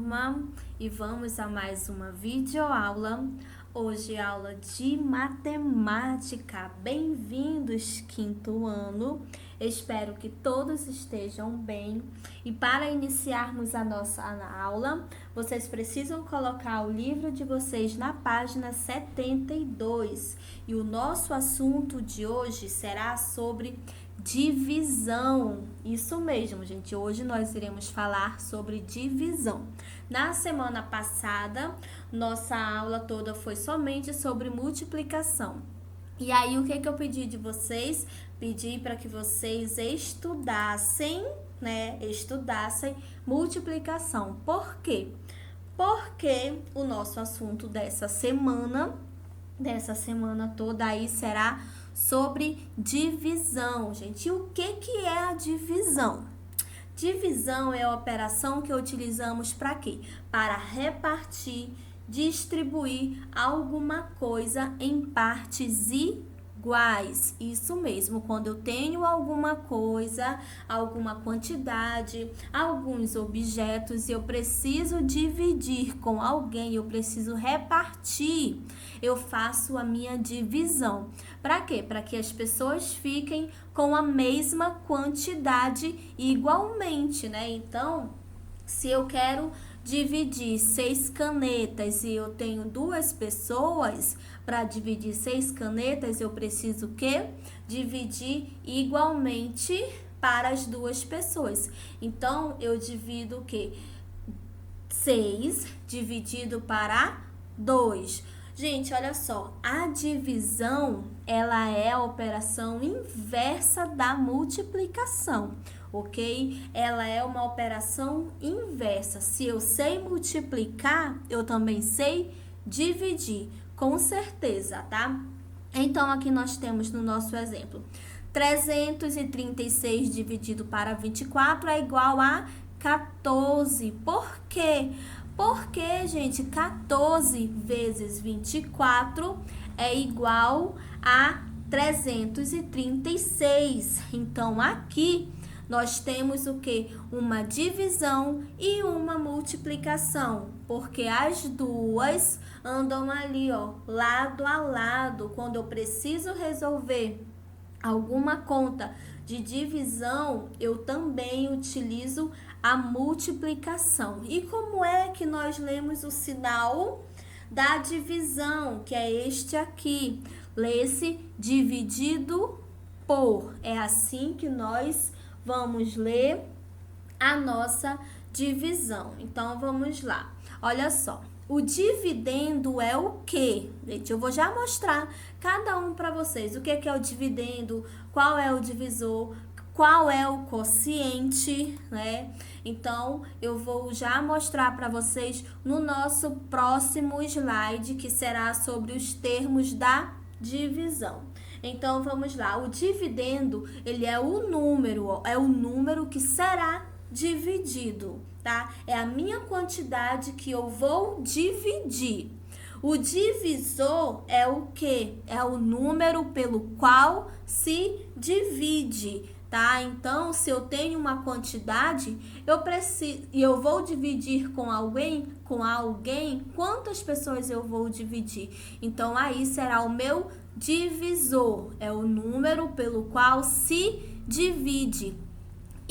turma, e vamos a mais uma videoaula. Hoje é aula de matemática. Bem-vindos, quinto ano. Espero que todos estejam bem. E para iniciarmos a nossa aula, vocês precisam colocar o livro de vocês na página 72. E o nosso assunto de hoje será sobre divisão. Isso mesmo, gente. Hoje nós iremos falar sobre divisão. Na semana passada, nossa aula toda foi somente sobre multiplicação. E aí, o que eu pedi de vocês? Pedi para que vocês estudassem, Estudassem multiplicação. Por quê? Porque o nosso assunto dessa semana toda aí será sobre divisão, gente. E o que é a divisão? Divisão é a operação que utilizamos para quê? Para repartir, distribuir alguma coisa em partes iguais. Isso mesmo, quando eu tenho alguma coisa, alguma quantidade, alguns objetos, eu preciso dividir com alguém, eu preciso repartir, eu faço a minha divisão. Para quê? Para que as pessoas fiquem com a mesma quantidade igualmente, né? Então, se eu quero dividir 6 canetas e eu tenho 2 pessoas, para dividir 6 canetas, eu preciso o quê? Dividir igualmente para as 2 pessoas. Então, eu divido o quê? 6 dividido para 2. Gente, olha só, a divisão, ela é a operação inversa da multiplicação, ok? Ela é uma operação inversa. Se eu sei multiplicar, eu também sei dividir, com certeza, tá? Então, aqui nós temos no nosso exemplo, 336 dividido para 24 é igual a 14. Por quê? Porque, gente, 14 vezes 24 é igual a 336. Então, aqui nós temos o quê? Uma divisão e uma multiplicação, porque as duas andam ali, ó, lado a lado. Quando eu preciso resolver alguma conta de divisão, eu também utilizo a multiplicação. E como é que nós lemos o sinal da divisão, que é este aqui? Lê-se dividido por. É assim que nós vamos ler a nossa divisão. Então, vamos lá. Olha só. O dividendo é o quê? Gente, eu vou já mostrar cada um para vocês. O que é o dividendo, qual é o divisor, qual é o quociente, né? Então, eu vou já mostrar para vocês no nosso próximo slide, que será sobre os termos da divisão. Então, vamos lá. O dividendo, ele é o número que será dividido, tá? É a minha quantidade que eu vou dividir. O divisor é o quê? É o número pelo qual se divide, tá? Então, se eu tenho uma quantidade, eu vou dividir com alguém, quantas pessoas eu vou dividir? Então, aí será o meu divisor, é o número pelo qual se divide.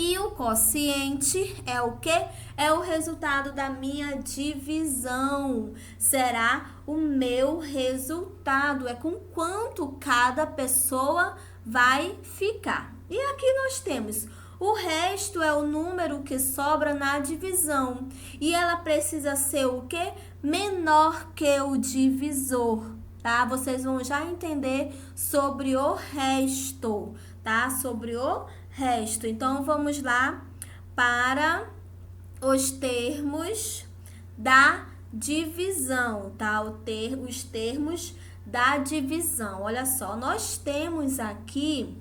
E o quociente é o quê? É o resultado da minha divisão. Será o meu resultado. É com quanto cada pessoa vai ficar. E aqui nós temos o resto é o número que sobra na divisão. E ela precisa ser o quê? Menor que o divisor, tá? Vocês vão já entender sobre o resto, tá? Sobre o resto. Então, vamos lá para os termos da divisão, tá? Os termos da divisão. Olha só, nós temos aqui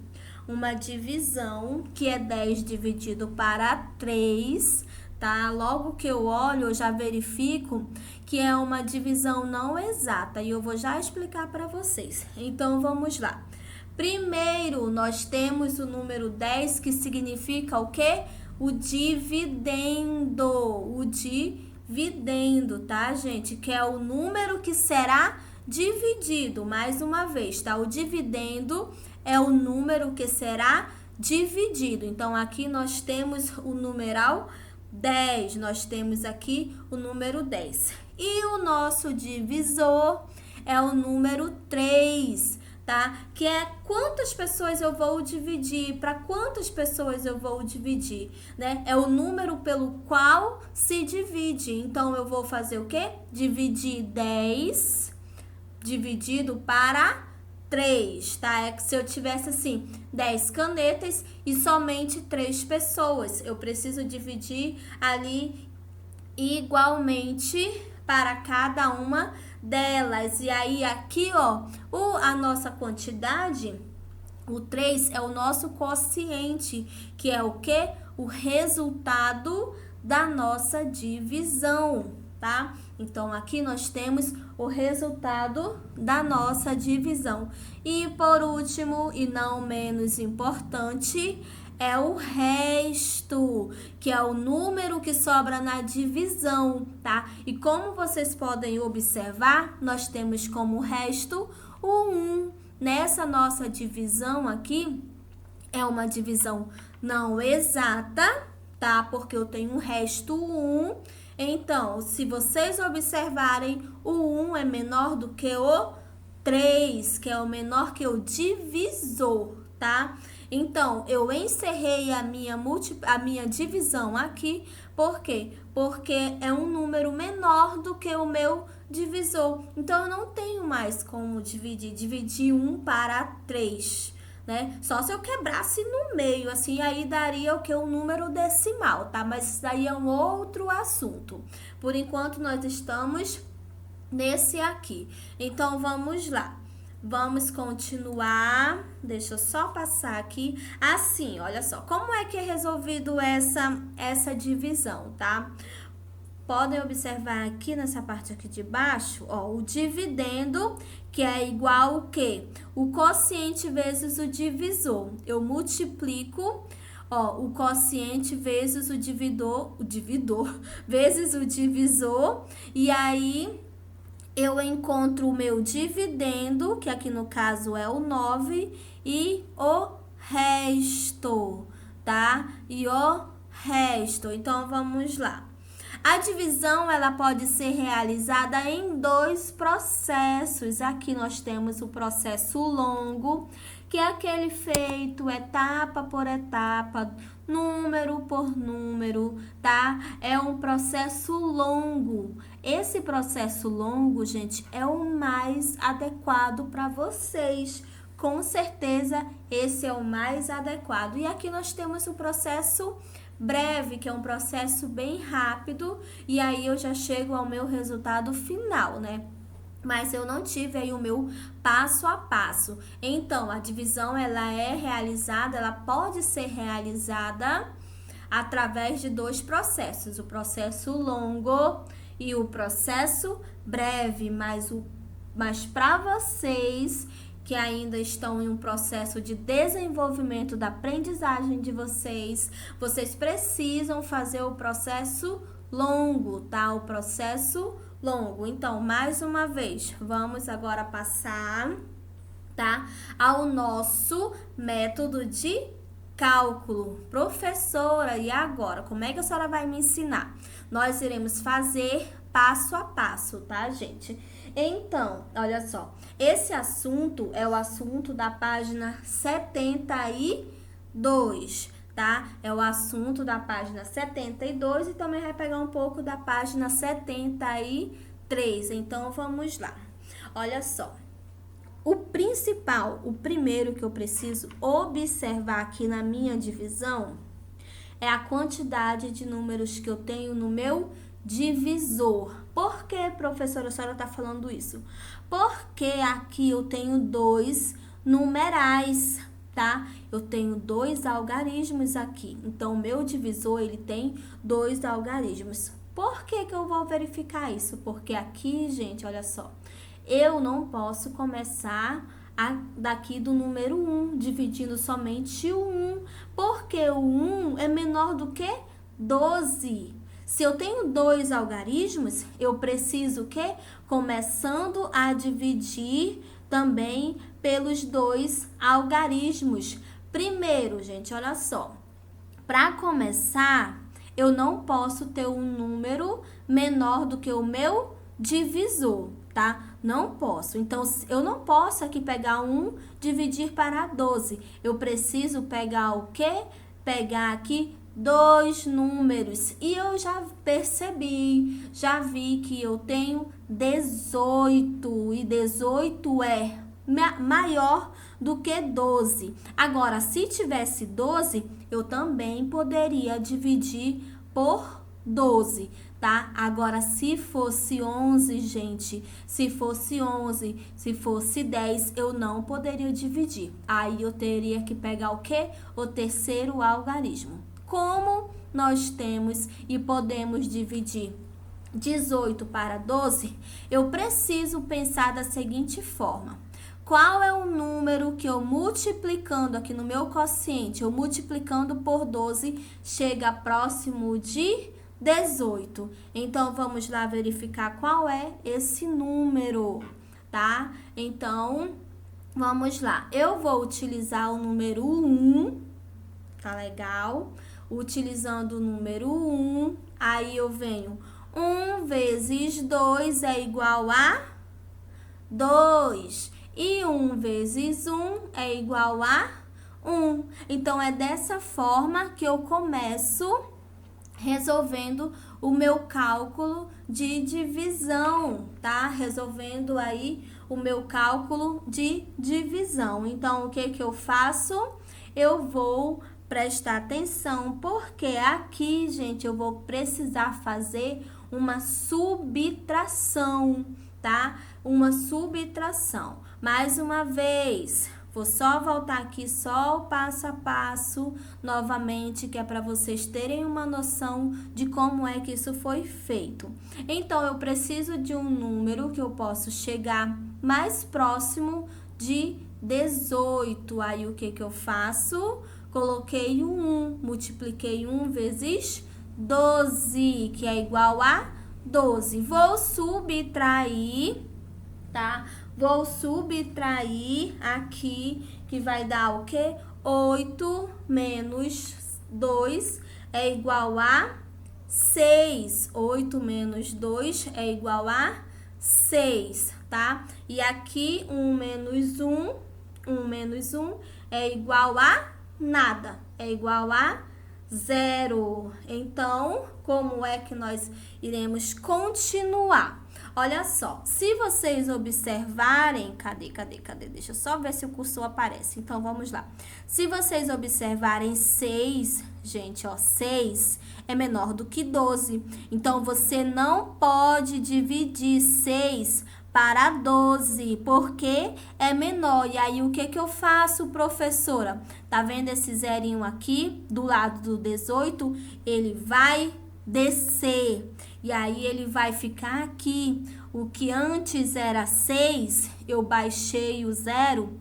uma divisão que é 10 dividido para 3, tá? Logo que eu olho, eu já verifico que é uma divisão não exata e eu vou já explicar para vocês. Então, vamos lá. Primeiro, nós temos o número 10, que significa o quê? O dividendo. O dividendo. dividendo, tá, gente? Que é o número que será dividido. Mais uma vez, tá? O dividendo é o número que será dividido. Então, aqui nós temos o numeral 10. Nós temos aqui o número 10. E o nosso divisor é o número 3, tá? Que é quantas pessoas eu vou dividir, para quantas pessoas eu vou dividir, né? É o número pelo qual se divide. Então, eu vou fazer o quê? Dividir 10 dividido para 3, tá? É que se eu tivesse, assim, 10 canetas e somente 3 pessoas, eu preciso dividir ali igualmente para cada uma delas. E aí, aqui, ó, a nossa quantidade, o 3 é o nosso quociente, que é o quê? O resultado da nossa divisão, tá? Então, aqui nós temos o resultado da nossa divisão. E, por último, e não menos importante, é o resto, que é o número que sobra na divisão, tá? E como vocês podem observar, nós temos como resto o 1. Nessa nossa divisão aqui, é uma divisão não exata, tá? Porque eu tenho um resto 1. Então, se vocês observarem, o 1 é menor do que o 3, que é o menor que o divisor, tá? Então, eu encerrei a minha divisão aqui. Por quê? Porque é um número menor do que o meu divisor. Então, eu não tenho mais como dividir 1 para 3. Né? Só se eu quebrasse no meio, assim, aí daria o que? Um número decimal, tá? Mas isso daí é um outro assunto. Por enquanto, nós estamos nesse aqui. Então, vamos lá. Vamos continuar. Deixa eu só passar aqui. Assim, olha só. Como é que é resolvido essa divisão, tá? Podem observar aqui nessa parte aqui de baixo, ó, o dividendo, que é igual o quê? O quociente vezes o divisor. Eu multiplico, ó, o quociente vezes o dividor vezes o divisor, e aí eu encontro o meu dividendo, que aqui no caso é o 9, e o resto, tá? E o resto. Então, vamos lá. A divisão, ela pode ser realizada em 2 processos. Aqui nós temos o processo longo, que é aquele feito etapa por etapa, número por número, tá? É um processo longo. Esse processo longo, gente, é o mais adequado para vocês. Com certeza, esse é o mais adequado. E aqui nós temos o processo breve, que é um processo bem rápido, e aí eu já chego ao meu resultado final, né? Mas eu não tive aí o meu passo a passo. Então, a divisão, ela pode ser realizada através de 2 processos, o processo longo e o processo breve, mas para vocês que ainda estão em um processo de desenvolvimento da aprendizagem de vocês, vocês precisam fazer o processo longo, tá? O processo longo. Então, mais uma vez, vamos agora passar, tá? Ao nosso método de cálculo. Professora, e agora? Como é que a senhora vai me ensinar? Nós iremos fazer passo a passo, tá, gente? Então, olha só, esse assunto é o assunto da página 72, tá? É o assunto da página 72 e também vai pegar um pouco da página 73. Então, vamos lá. Olha só. O primeiro que eu preciso observar aqui na minha divisão é a quantidade de números que eu tenho no meu divisor. Por que, professora, a senhora está falando isso? Porque aqui eu tenho 2 numerais, tá? Eu tenho 2 algarismos aqui. Então, o meu divisor, ele tem 2 algarismos. Por que que eu vou verificar isso? Porque aqui, gente, olha só, eu não posso começar daqui do número 1, dividindo somente o 1, porque o 1 é menor do que 12. Se eu tenho 2 algarismos, eu preciso o quê? Começando a dividir também pelos 2 algarismos. Primeiro, gente, olha só. Para começar, eu não posso ter um número menor do que o meu divisor, tá? Não posso. Então, eu não posso aqui pegar 1, dividir para 12. Eu preciso pegar o quê? Pegar aqui 2 números. E eu já percebi, já vi que eu tenho 18. E 18 é maior do que 12. Agora, se tivesse 12, eu também poderia dividir por 12, tá? Agora, se fosse 11, gente, se fosse 11, se fosse 10, eu não poderia dividir. Aí, eu teria que pegar o quê? O terceiro algarismo. Como nós temos e podemos dividir 18 para 12, eu preciso pensar da seguinte forma. Qual é o número que eu multiplicando aqui no meu quociente, eu multiplicando por 12, chega próximo de 18? Então, vamos lá verificar qual é esse número, tá? Então, vamos lá. Eu vou utilizar o número 1, tá legal? Utilizando o número 1, aí eu venho 1 vezes 2 é igual a 2. E 1 vezes 1 é igual a 1. Então, é dessa forma que eu começo resolvendo o meu cálculo de divisão, tá? Resolvendo aí o meu cálculo de divisão. Então, o que que eu faço? Eu vou prestar atenção, porque aqui, gente, eu vou precisar fazer uma subtração, tá? Uma subtração. Mais uma vez, vou só voltar aqui só o passo a passo novamente, que é para vocês terem uma noção de como é que isso foi feito. Então, eu preciso de um número que eu posso chegar mais próximo de 18. Aí, o que que eu faço? Coloquei o 1, multipliquei 1 vezes 12, que é igual a 12. Vou subtrair, tá? Vou subtrair aqui, que vai dar o quê? 8 menos 2 é igual a 6. 8 menos 2 é igual a 6, tá? E aqui, 1 menos 1, 1 menos 1 é igual a nada, é igual a 0. Então, como é que nós iremos continuar? Olha só, se vocês observarem, cadê? Deixa eu só ver se o cursor aparece. Então, vamos lá. Se vocês observarem 6, gente, ó, 6 é menor do que 12. Então, você não pode dividir 6 para 12, porque é menor. E aí, o que que eu faço, professora? Tá vendo esse zerinho aqui, do lado do 18? Ele vai descer. E aí, ele vai ficar aqui. O que antes era 6, eu baixei o 0,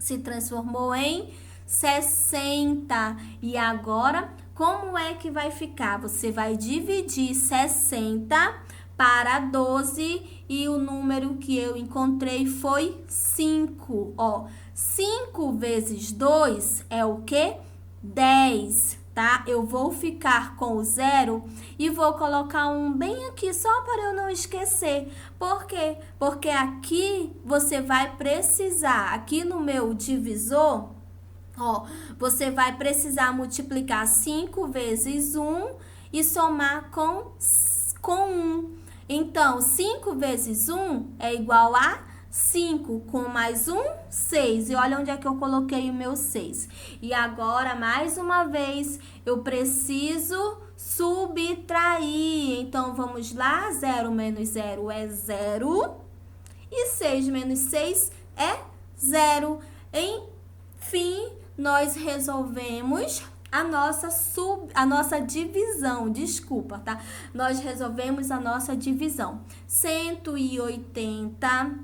se transformou em 60. E agora, como é que vai ficar? Você vai dividir 60 para 12 e o número que eu encontrei foi 5. Ó, 5 vezes 2 é o quê? 10, tá? Eu vou ficar com o 0 e vou colocar um bem aqui, só para eu não esquecer. Por quê? Porque aqui você vai precisar, aqui no meu divisor, ó, você vai precisar multiplicar 5 vezes 1 e somar com 1. Então, 5 vezes 1 é igual a 5, com mais 1, 6. E olha onde é que eu coloquei o meu 6. E agora, mais uma vez, eu preciso subtrair. Então, vamos lá. 0 menos 0 é 0. E 6 menos 6 é 0. Enfim, nós resolvemos a nossa divisão, desculpa, tá? Nós resolvemos a nossa divisão. 180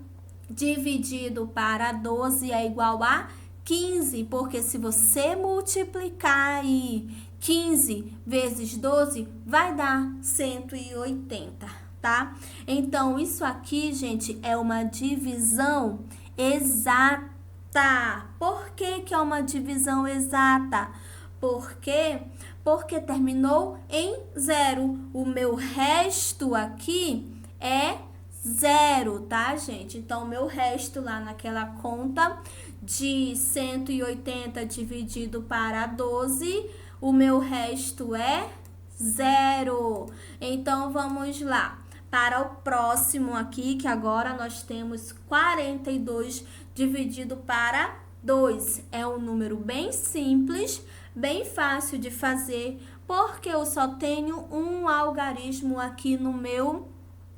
dividido para 12 é igual a 15, porque se você multiplicar aí 15 vezes 12 vai dar 180, tá? Então, isso aqui, gente, é uma divisão exata. Por que que é uma divisão exata? Porque terminou em zero. O meu resto aqui é zero, tá, gente? Então, o meu resto lá naquela conta de 180 dividido para 12, o meu resto é zero. Então, vamos lá para o próximo aqui, que agora nós temos 42 dividido para 2. É um número bem simples, bem fácil de fazer, porque eu só tenho um algarismo aqui no meu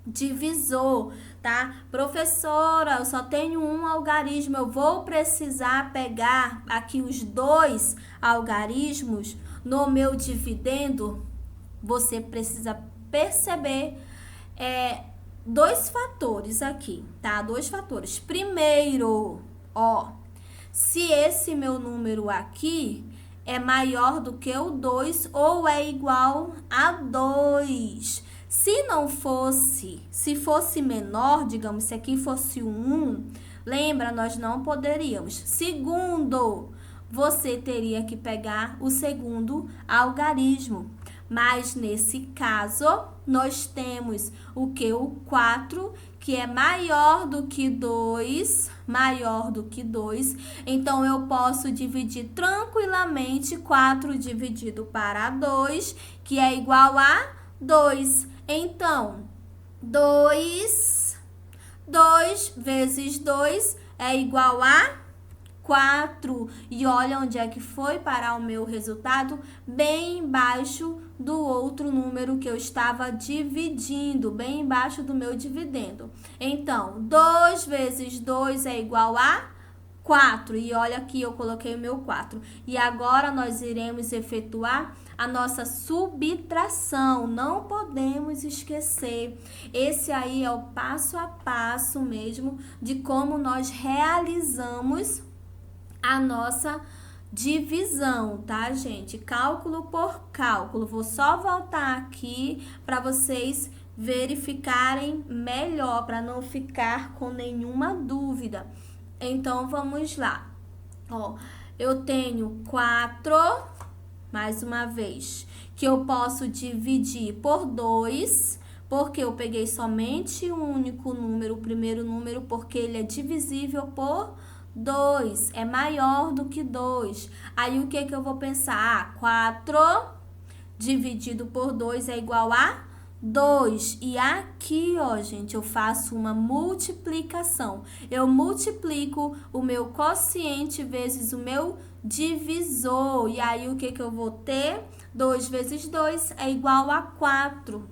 divisor, tá? Professora, eu só tenho um algarismo, eu vou precisar pegar aqui os dois algarismos no meu dividendo? Você precisa perceber dois fatores aqui, tá? Dois fatores. Primeiro, ó, se esse meu número aqui é maior do que o 2 ou é igual a 2. Se não fosse, se fosse menor, digamos, se aqui fosse um 1, lembra, nós não poderíamos. Segundo, você teria que pegar o segundo algarismo. Mas nesse caso, nós temos o que? O 4, que é maior do que 2, maior do que 2. Então, eu posso dividir tranquilamente 4 dividido para 2, que é igual a 2. Então, 2 vezes 2 é igual a 4. E olha onde é que foi parar o meu resultado? Bem embaixo do outro número que eu estava dividindo, bem embaixo do meu dividendo. Então, 2 vezes 2 é igual a 4. E olha aqui, eu coloquei o meu 4. E agora nós iremos efetuar a nossa subtração. Não podemos esquecer. Esse aí é o passo a passo mesmo de como nós realizamos a nossa divisão, tá, gente? Cálculo por cálculo. Vou só voltar aqui para vocês verificarem melhor, para não ficar com nenhuma dúvida. Então, vamos lá. Ó, eu tenho 4, mais uma vez, que eu posso dividir por 2, porque eu peguei somente um único número, o primeiro número, porque ele é divisível por 2, é maior do que 2. Aí, o que que eu vou pensar? 4 dividido por 2 é igual a 2. E aqui, ó, gente, eu faço uma multiplicação. Eu multiplico o meu quociente vezes o meu divisor. E aí, o que que eu vou ter? 2 vezes 2 é igual a 4.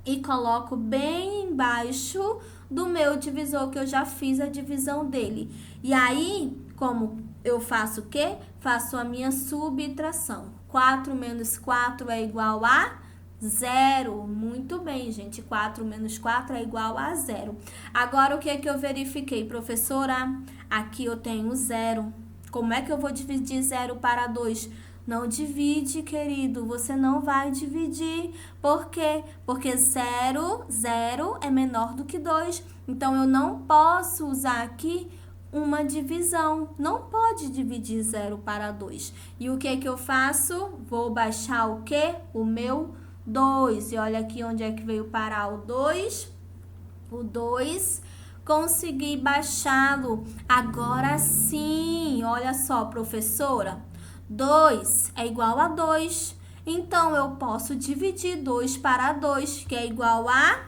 E coloco bem embaixo do meu divisor, que eu já fiz a divisão dele. E aí, como eu faço o quê? Faço a minha subtração. 4 menos 4 é igual a 0. Muito bem, gente. 4 menos 4 é igual a 0. Agora, o que é que eu verifiquei, professora? Aqui eu tenho 0. Como é que eu vou dividir 0 para 2? Não divide, querido. Você não vai dividir. Por quê? Porque 0 é menor do que 2. Então, eu não posso usar aqui uma divisão. Não pode dividir 0 para 2. E o que que eu faço? Vou baixar o quê? O meu 2. E olha aqui onde é que veio parar o 2. O 2, consegui baixá-lo. Agora sim, olha só, professora. 2 é igual a 2. Então, eu posso dividir 2 para 2, que é igual a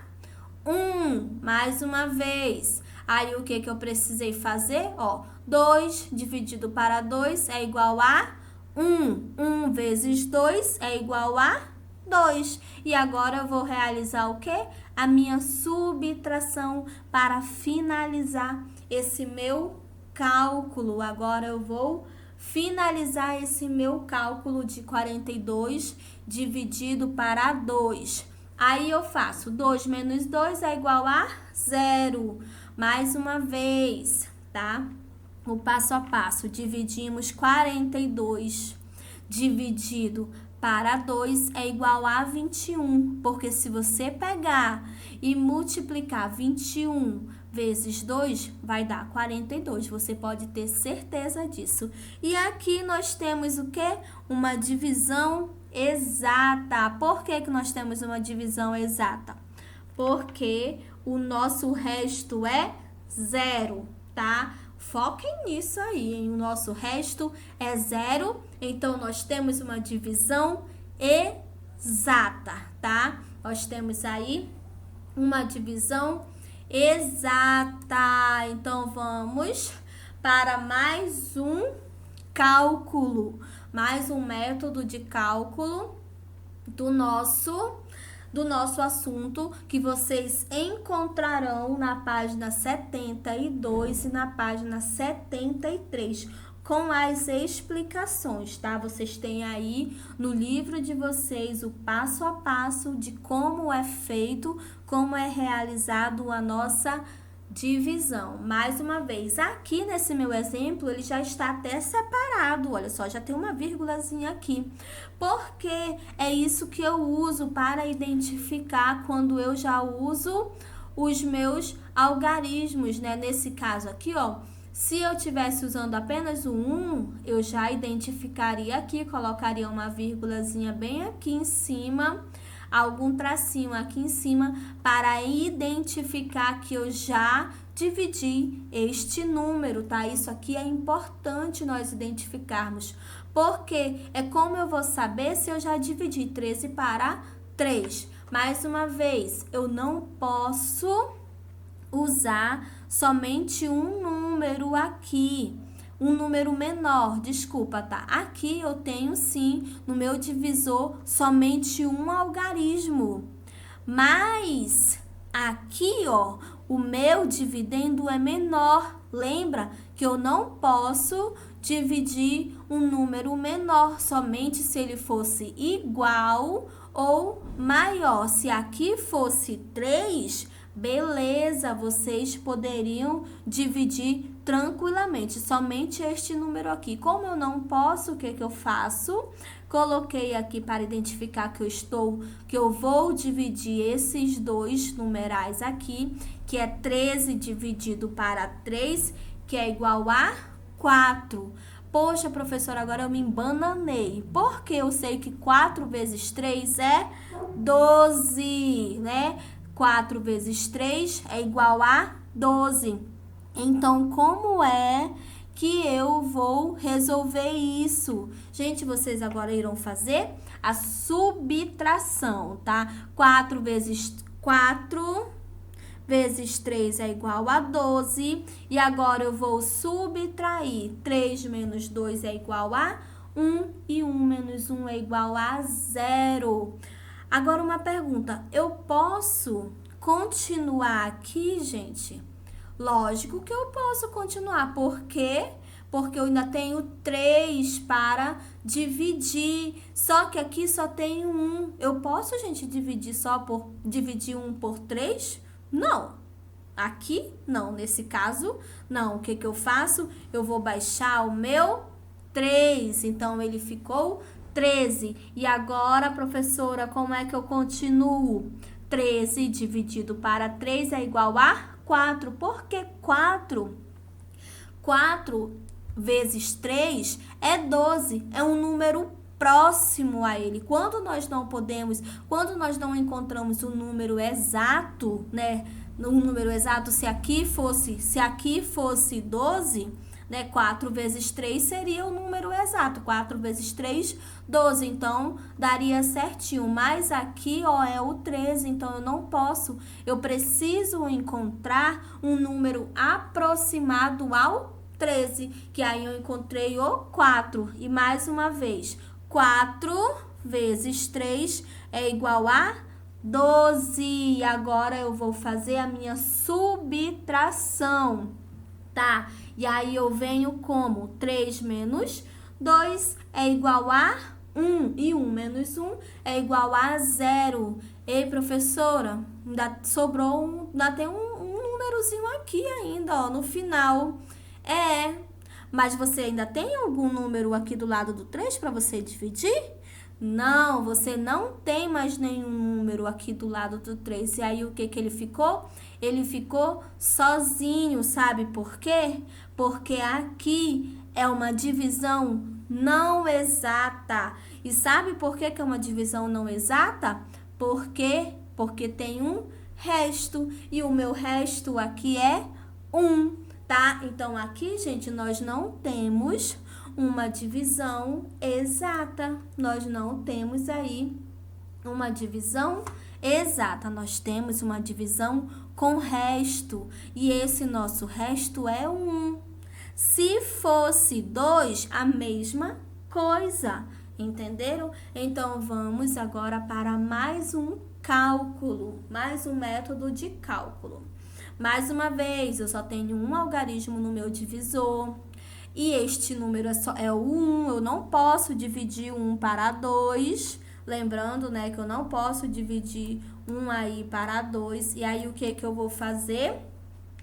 1. Mais uma vez. Aí, o que que eu precisei fazer? Ó, 2 dividido para 2 é igual a 1. 1 vezes 2 é igual a 2. E agora eu vou realizar o quê? A minha subtração para finalizar esse meu cálculo. Agora eu vou finalizar esse meu cálculo de 42 dividido para 2. Aí eu faço 2 menos 2 é igual a 0. Mais uma vez, tá? O passo a passo, dividimos 42 dividido para 2 é igual a 21, porque se você pegar e multiplicar 21 vezes 2, vai dar 42. Você pode ter certeza disso. E aqui nós temos o quê? Uma divisão exata. Por que que nós temos uma divisão exata? Porque o nosso resto é zero, tá? Foquem nisso aí, hein? O nosso resto é zero, então nós temos uma divisão exata, tá? Nós temos aí uma divisão exata. Então, vamos para mais um cálculo, mais um método de cálculo do nosso assunto, que vocês encontrarão na página 72 e na página 73, com as explicações, tá? Vocês têm aí no livro de vocês o passo a passo de como é feito, como é realizado a nossa divisão. Mais uma vez, aqui nesse meu exemplo, ele já está até separado, olha só, já tem uma vírgulazinha aqui, porque é isso que eu uso para identificar quando eu já uso os meus algarismos, né? Nesse caso aqui, ó, se eu tivesse usando apenas o 1, eu já identificaria aqui, colocaria uma vírgulazinha bem aqui em cima, algum tracinho aqui em cima, para identificar que eu já dividi este número, tá? Isso aqui é importante nós identificarmos, porque é como eu vou saber se eu já dividi 13 para 3. Mais uma vez, eu não posso usar somente um número aqui, um número menor, desculpa, tá? Aqui eu tenho sim, no meu divisor, somente um algarismo, mas aqui, ó, o meu dividendo é menor. Lembra que eu não posso dividir um número menor, somente se ele fosse igual ou maior. Se aqui fosse 3, beleza, vocês poderiam dividir tranquilamente, somente este número aqui. Como eu não posso, o que que eu faço? Coloquei aqui para identificar que eu vou dividir esses dois numerais aqui, que é 13 dividido para 3, que é igual a 4. Poxa, professora, agora eu me embananei, porque eu sei que 4 vezes 3 é 12, né? 4 vezes 3 é igual a 12. Então, como é que eu vou resolver isso? Gente, vocês agora irão fazer a subtração, tá? 4 vezes 3 é igual a 12. E agora eu vou subtrair. 3 menos 2 é igual a 1. E 1 menos 1 é igual a 0. Agora uma pergunta, eu posso continuar aqui, gente? Lógico que eu posso continuar, por quê? Porque eu ainda tenho 3 para dividir, só que aqui só tem 1. Eu posso, gente, dividir 1 por 3? Não. Aqui, não. Nesse caso, não. O que que eu faço? Eu vou baixar o meu 3, então ele ficou 13. E agora, professora, como é que eu continuo? 13 dividido para 3 é igual a 4. Por que 4? 4 vezes 3 é 12. É um número próximo a ele. Quando nós não encontramos o número exato, né? Um número exato, se aqui fosse 12, né? 4 vezes 3 seria o número exato. 4 vezes 3, 12. Então, daria certinho. Mas aqui, ó, é o 13. Então, eu não posso. Eu preciso encontrar um número aproximado ao 13. Que aí eu encontrei o 4. E mais uma vez, 4 vezes 3 é igual a 12. E agora eu vou fazer a minha subtração, tá? E aí eu venho como 3 menos 2 é igual a 1. E 1 menos 1 é igual a 0. Ei, professora, ainda sobrou ainda tem um númerozinho aqui ainda, ó, no final. Mas você ainda tem algum número aqui do lado do 3 para você dividir? Não, você não tem mais nenhum número aqui do lado do 3. E aí, o que que ele ficou? Ele ficou sozinho, sabe por quê? Porque aqui é uma divisão não exata. E sabe por que que é uma divisão não exata? Porque tem um resto. E o meu resto aqui é 1, tá? Então, aqui, gente, nós não temos uma divisão exata. Nós não temos aí uma divisão exata. Nós temos uma divisão com resto. E esse nosso resto é 1. Se fosse 2, a mesma coisa. Entenderam? Então, vamos agora para mais um cálculo, mais um método de cálculo. Mais uma vez, eu só tenho um algarismo no meu divisor. E este número é o 1, eu não posso dividir 1 para 2. Lembrando, né, que eu não posso dividir 1 aí para 2. E aí, o que que eu vou fazer?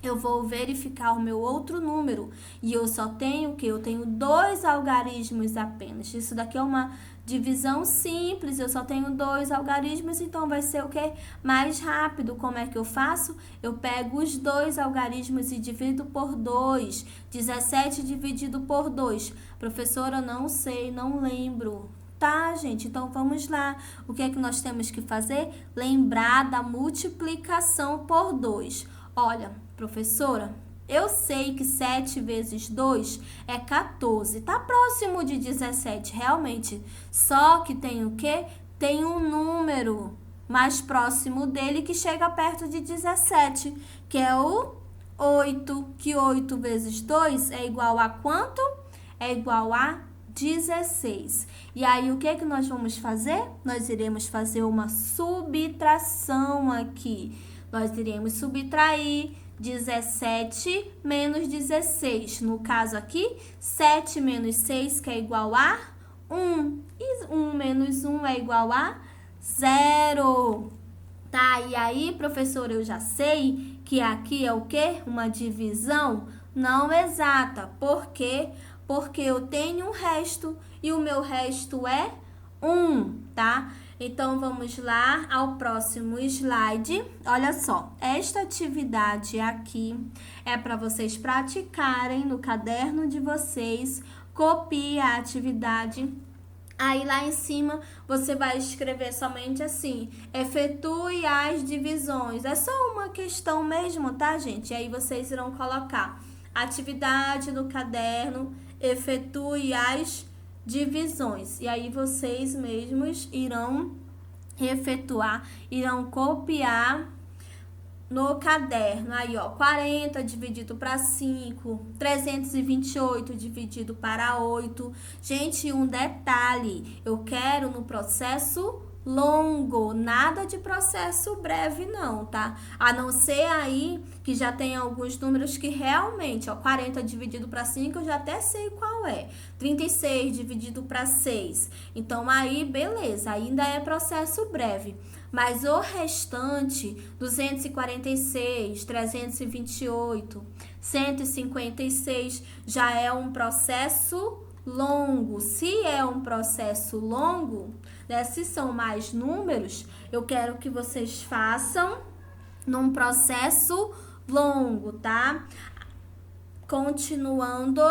Eu vou verificar o meu outro número. E eu só tenho o quê? Eu tenho 2 algarismos apenas. Isso daqui é uma divisão simples, eu só tenho 2 algarismos, então vai ser o quê? Mais rápido. Como é que eu faço? Eu pego os 2 algarismos e divido por 2. 17 dividido por 2. Professora, não sei, não lembro. Tá, gente? Então, vamos lá. O que é que nós temos que fazer? Lembrar da multiplicação por 2. Olha, professora, eu sei que 7 vezes 2 é 14. Tá próximo de 17, realmente. Só que tem o quê? Tem um número mais próximo dele que chega perto de 17, que é o 8. Que 8 vezes 2 é igual a quanto? É igual a 16. E aí, o que que nós vamos fazer? Nós iremos fazer uma subtração aqui. Nós iremos subtrair 17 menos 16. No caso aqui, 7 menos 6, que é igual a 1. E 1 menos 1 é igual a 0. Tá, e aí, professora, eu já sei que aqui é o quê? Uma divisão não exata. Por quê? Porque eu tenho um resto e o meu resto é 1, tá? Então, vamos lá ao próximo slide. Olha só, esta atividade aqui é para vocês praticarem no caderno de vocês. Copie a atividade. Aí, lá em cima, você vai escrever somente assim, efetue as divisões. É só uma questão mesmo, tá, gente? E aí, vocês irão colocar atividade no caderno, efetue as divisões. E aí, vocês mesmos irão efetuar, irão copiar no caderno. Aí, ó, 40 dividido para 5, 328 dividido para 8. Gente, um detalhe, eu quero no processo longo, nada de processo breve não, tá? A não ser aí que já tem alguns números que realmente, ó, 40 dividido para 5, eu já até sei qual é. 36 dividido para 6. Então, aí, beleza, ainda é processo breve. Mas o restante, 246, 328, 156, já é um processo longo. Se é um processo longo, né, se são mais números, eu quero que vocês façam num processo longo, tá? Continuando,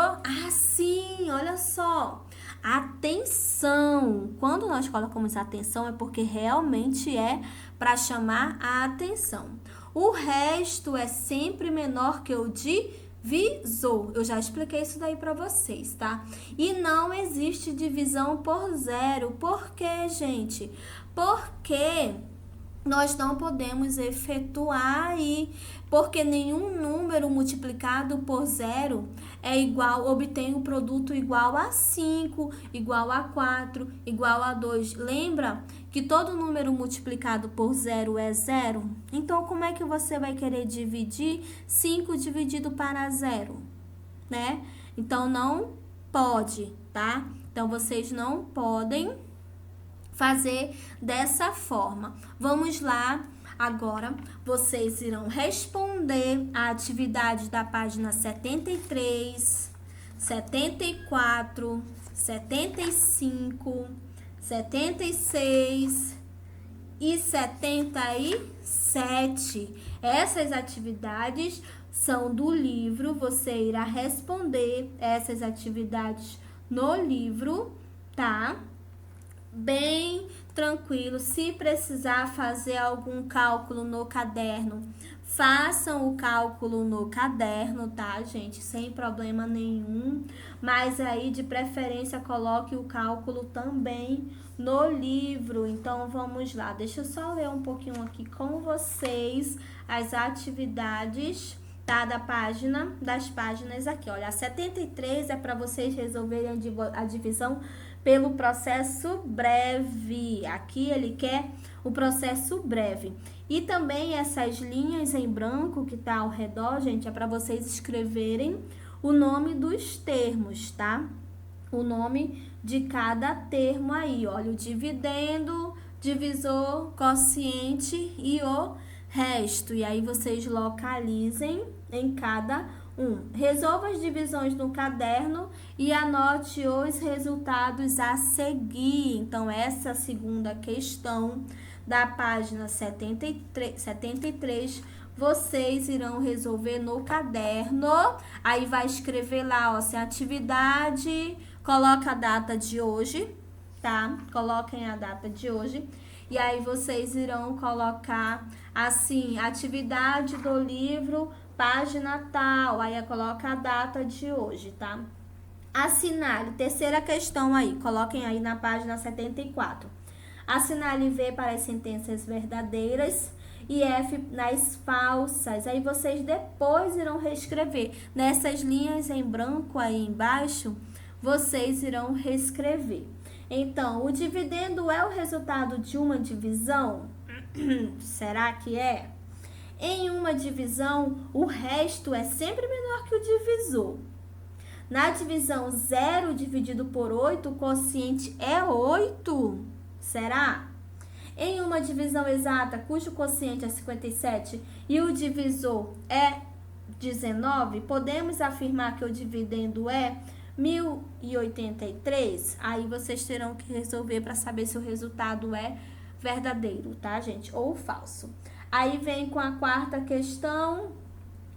sim, olha só. Atenção! Quando nós colocamos atenção é porque realmente é para chamar a atenção. O resto é sempre menor que o divisor. Eu já expliquei isso daí para vocês, tá? E não existe divisão por 0. Por quê, gente? Porque nós não podemos efetuar aí, porque nenhum número multiplicado por 0 é igual, obtém um produto igual a 5, igual a 4, igual a 2. Lembra que todo número multiplicado por 0 é 0? Então, como é que você vai querer dividir 5 dividido para 0, né? Então, não pode, tá? Então, vocês não podem fazer dessa forma. Vamos lá, agora vocês irão responder a atividade da página 73, 74, 75, 76 e 77. Essas atividades são do livro, você irá responder essas atividades no livro, tá? Bem tranquilo. Se precisar fazer algum cálculo no caderno, façam o cálculo no caderno, tá, gente? Sem problema nenhum. Mas aí, de preferência, coloque o cálculo também no livro. Então, vamos lá. Deixa eu só ler um pouquinho aqui com vocês as atividades, tá, das páginas aqui. Olha, a 73 é para vocês resolverem a divisão pelo processo breve. Aqui ele quer o processo breve. E também essas linhas em branco que tá ao redor, gente, é para vocês escreverem o nome dos termos, tá? O nome de cada termo aí. Olha, o dividendo, divisor, quociente e o resto. E aí vocês localizem em cada resolva as divisões no caderno e anote os resultados a seguir. Então, essa segunda questão da página 73, vocês irão resolver no caderno. Aí vai escrever lá, ó, se a atividade, coloca a data de hoje, tá? Coloquem a data de hoje. E aí vocês irão colocar assim, atividade do livro, página tal, aí coloca a data de hoje, tá? Assinale, terceira questão aí, coloquem aí na página 74. Assinale V para as sentenças verdadeiras e F nas falsas. Aí vocês depois irão reescrever. Nessas linhas em branco aí embaixo, vocês irão reescrever. Então, o dividendo é o resultado de uma divisão? Será que é? Em uma divisão, o resto é sempre menor que o divisor. Na divisão 0 dividido por 8, o quociente é 8. Será? Em uma divisão exata, cujo quociente é 57 e o divisor é 19, podemos afirmar que o dividendo é 1083? Aí vocês terão que resolver para saber se o resultado é verdadeiro, tá, gente? Ou falso. Aí vem com a quarta questão.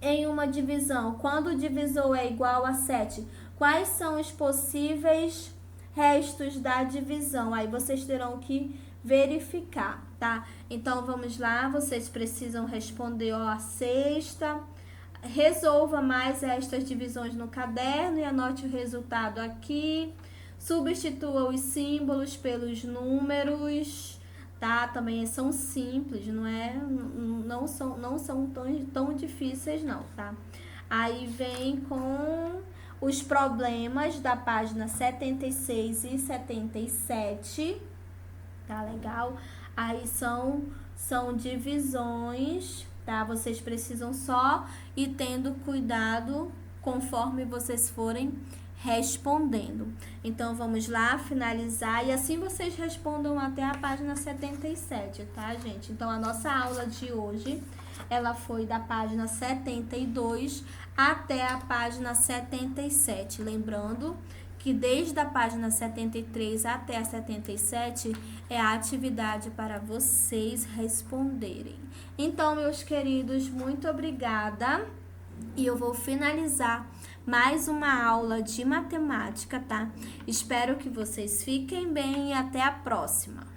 Em uma divisão, quando o divisor é igual a 7, quais são os possíveis restos da divisão? Aí vocês terão que verificar, tá? Então, vamos lá, vocês precisam responder, ó, a sexta. Resolva mais estas divisões no caderno e anote o resultado aqui. Substitua os símbolos pelos números, tá? Também são simples, não são tão difíceis não, tá? Aí vem com os problemas da página 76 e 77, tá legal? Aí são divisões, tá? Vocês precisam só ir tendo cuidado conforme vocês forem respondendo. Então, vamos lá, finalizar. E assim vocês respondam até a página 77, tá, gente? Então, a nossa aula de hoje, ela foi da página 72 até a página 77. Lembrando que desde a página 73 até a 77 é a atividade para vocês responderem. Então, meus queridos, muito obrigada. E eu vou finalizar mais uma aula de matemática, tá? Espero que vocês fiquem bem e até a próxima.